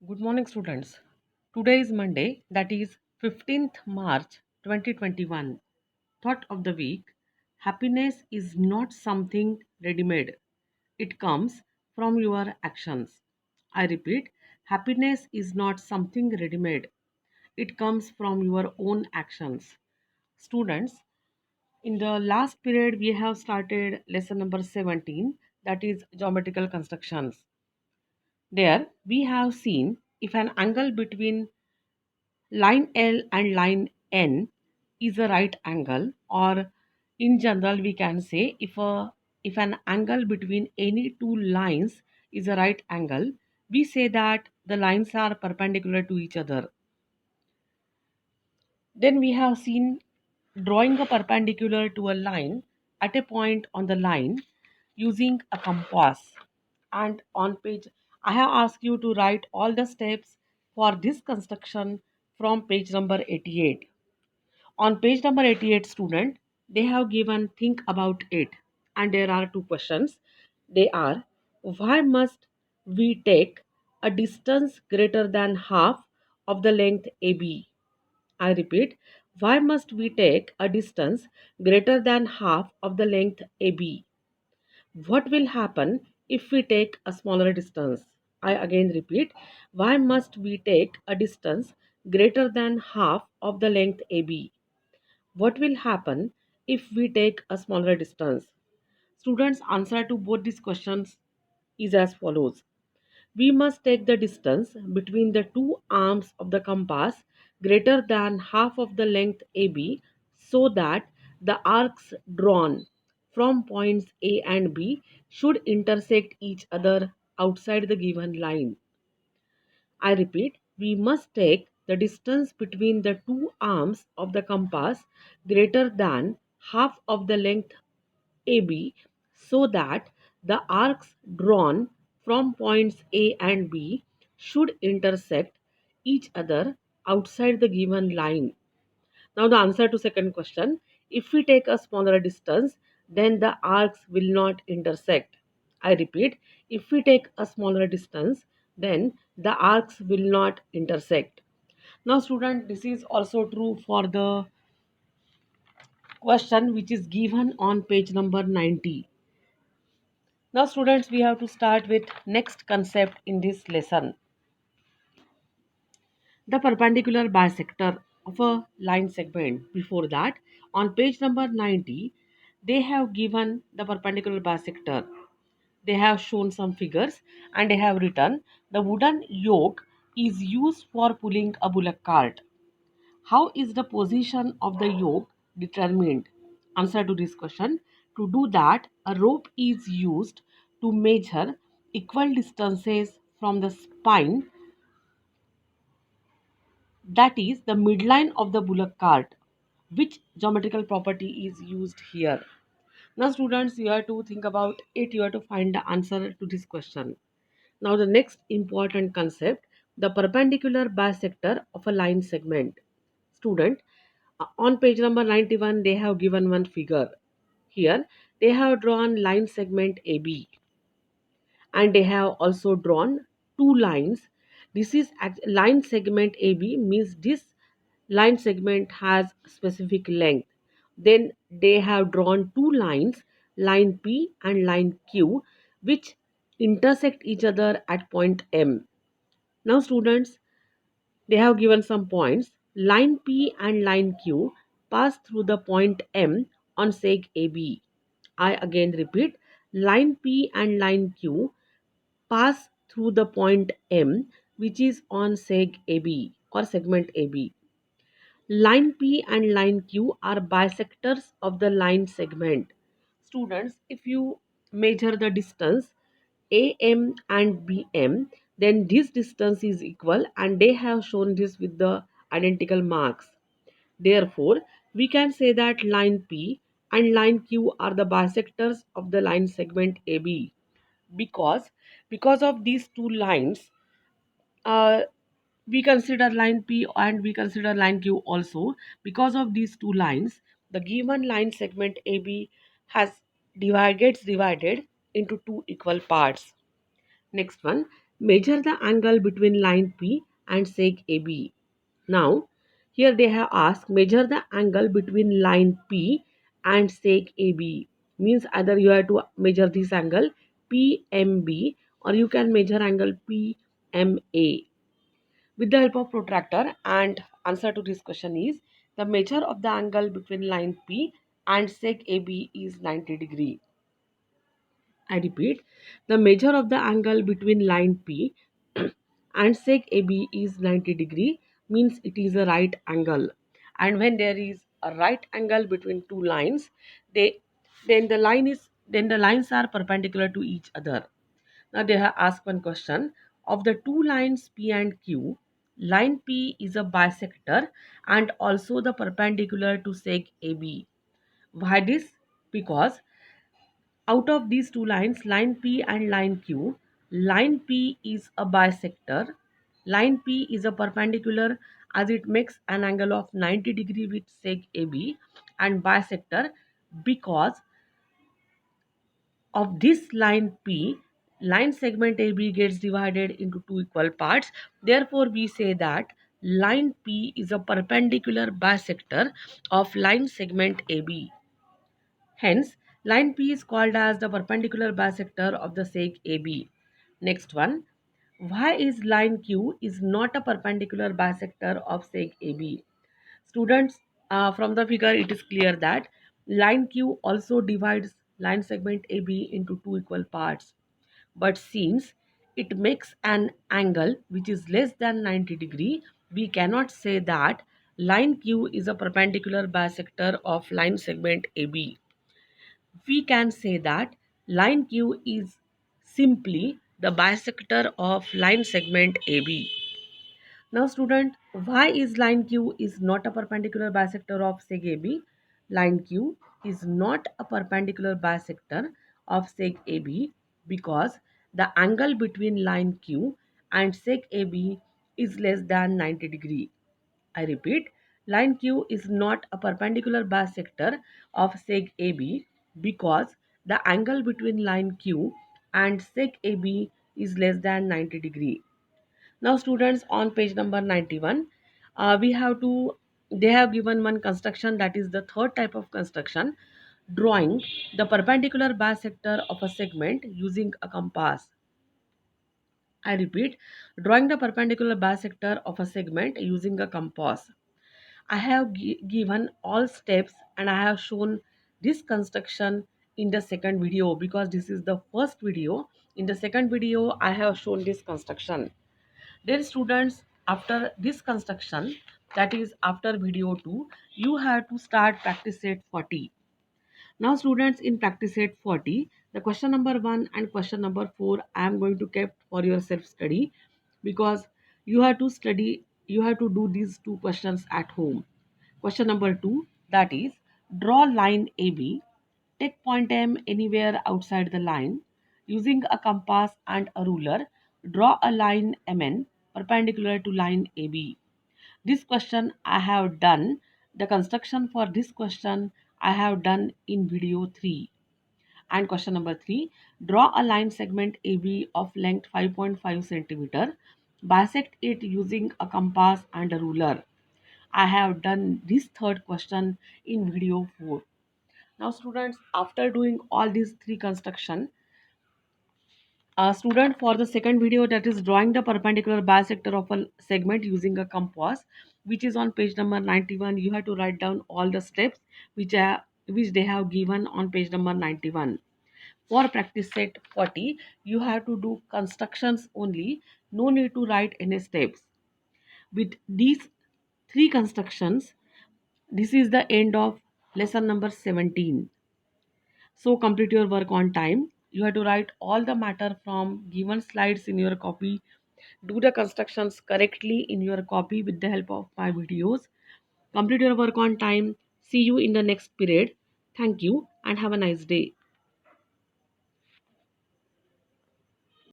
Good morning, students. Today is Monday, that is 15th March 2021. Thought of the week: happiness is not something ready made, it comes from your actions. I repeat, happiness is not something ready made, it comes from your own actions. Students, in the last period, we have started lesson number 17, that is geometrical constructions. There, we have seen if an angle between line L and line N is a right angle, or in general we can say if an angle between any two lines is a right angle, we say that the lines are perpendicular to each other. Then we have seen drawing a perpendicular to a line at a point on the line using a compass. And on page, I have asked you to write all the steps for this construction from page number 88. On page number 88, student, they have given think about it. And there are two questions. They are, why must we take a distance greater than half of the length AB? I repeat, why must we take a distance greater than half of the length AB? What will happen if we take a smaller distance? I again repeat, why must we take a distance greater than half of the length AB? What will happen if we take a smaller distance? Students' answer to both these questions is as follows. We must take the distance between the two arms of the compass greater than half of the length AB so that the arcs drawn from points A and B should intersect each other outside the given line. I repeat, we must take the distance between the two arms of the compass greater than half of the length AB so that the arcs drawn from points A and B should intersect each other outside the given line. Now the answer to second question, if we take a smaller distance, then the arcs will not intersect. I repeat, if we take a smaller distance, then the arcs will not intersect. Now student, this is also true for the question which is given on page number 90. Now students, we have to start with next concept in this lesson. The perpendicular bisector of a line segment. Before that, on page number 90, they have given the perpendicular bisector. They have shown some figures and they have written the wooden yoke is used for pulling a bullock cart. How is the position of the yoke determined? Answer to this question. To do that, a rope is used to measure equal distances from the spine, that is the midline of the bullock cart. Which geometrical property is used here? Now students, you have to think about it, you have to find the answer to this question. Now the next important concept, the perpendicular bisector of a line segment. Student, on page number 91 they have given one figure. Here they have drawn line segment AB and they have also drawn two lines. This is line segment AB means this line segment has specific length. Then they have drawn two lines, line P and line Q, which intersect each other at point M. Now students, they have given some points. Line P and line Q pass through the point M on seg AB. I again repeat, line P and line Q pass through the point M, which is on seg AB or segment AB. Line P and line Q are bisectors of the line segment. Students, if you measure the distance AM and BM, then this distance is equal and they have shown this with the identical marks. Therefore, we can say that line P and line Q are the bisectors of the line segment AB because of these two lines, uh, we consider line P and we consider line Q also. Because of these two lines, the given line segment AB has gets divided into two equal parts. Next one, Measure the angle between line P and seg AB. Now, here they have asked measure the angle between line P and seg AB. Means either you have to measure this angle PMB or you can measure angle PMA with the help of protractor. And answer to this question is the measure of the angle between line P and seg AB is 90 degree. I repeat, the measure of the angle between line P and sec AB is 90 degree, means it is a right angle. And when there is a right angle between two lines, they then the lines are perpendicular to each other. Now they have asked one question. Of the two lines P and Q, line P is a bisector and also the perpendicular to sec AB. Why this? Because out of these two lines, line P and line Q, line P is a bisector. Line P is a perpendicular as it makes an angle of 90 degree with sec AB, and bisector because of this line P, line segment AB gets divided into two equal parts. Therefore, we say that line P is a perpendicular bisector of line segment AB. Hence, line P is called as the perpendicular bisector of the seg AB. Next one, why is line Q is not a perpendicular bisector of seg AB? Students, from the figure it is clear that line Q also divides line segment AB into two equal parts. But since it makes an angle which is less than 90 degree, we cannot say that line Q is a perpendicular bisector of line segment AB. We can say that line Q is simply the bisector of line segment AB. Now student, why is line Q is not a perpendicular bisector of seg AB? Line Q is not a perpendicular bisector of seg AB because the angle between line Q and seg AB is less than 90 degree. I repeat, line Q is not a perpendicular bisector of seg AB because the angle between line Q and seg AB is less than 90 degree. Now students, on page number 91, we have to, they have given one construction, that is the third type of construction, drawing the perpendicular bisector of a segment using a compass. I repeat, drawing the perpendicular bisector of a segment using a compass. I have given all steps and I have shown this construction in the second video because this is the first video. In the second video, I have shown this construction. Dear students, after this construction, that is after video 2, you have to start practice set 40. Now students, in practice set 40, the question number 1 and question number 4 I am going to keep for your self study because you have to study, you have to do these two questions at home. Question number 2, that is draw line AB, take point M anywhere outside the line. Using a compass and a ruler, draw a line MN perpendicular to line AB. This question I have done, the construction for this question I have done in video 3. And question number 3, draw a line segment AB of length 5.5 centimeter. Bisect it using a compass and a ruler. I have done this third question in video 4. Now students, after doing all these three construction, student, for the second video, that is drawing the perpendicular bisector of a segment using a compass, which is on page number 91, you have to write down all the steps which they have given on page number 91. For practice set 40, you have to do constructions only, no need to write any steps. With these three constructions, this is the end of lesson number 17. So complete your work on time. You have to write all the matter from given slides in your copy. Do the constructions correctly in your copy with the help of my videos. Complete your work on time. See you in the next period. Thank you and have a nice day.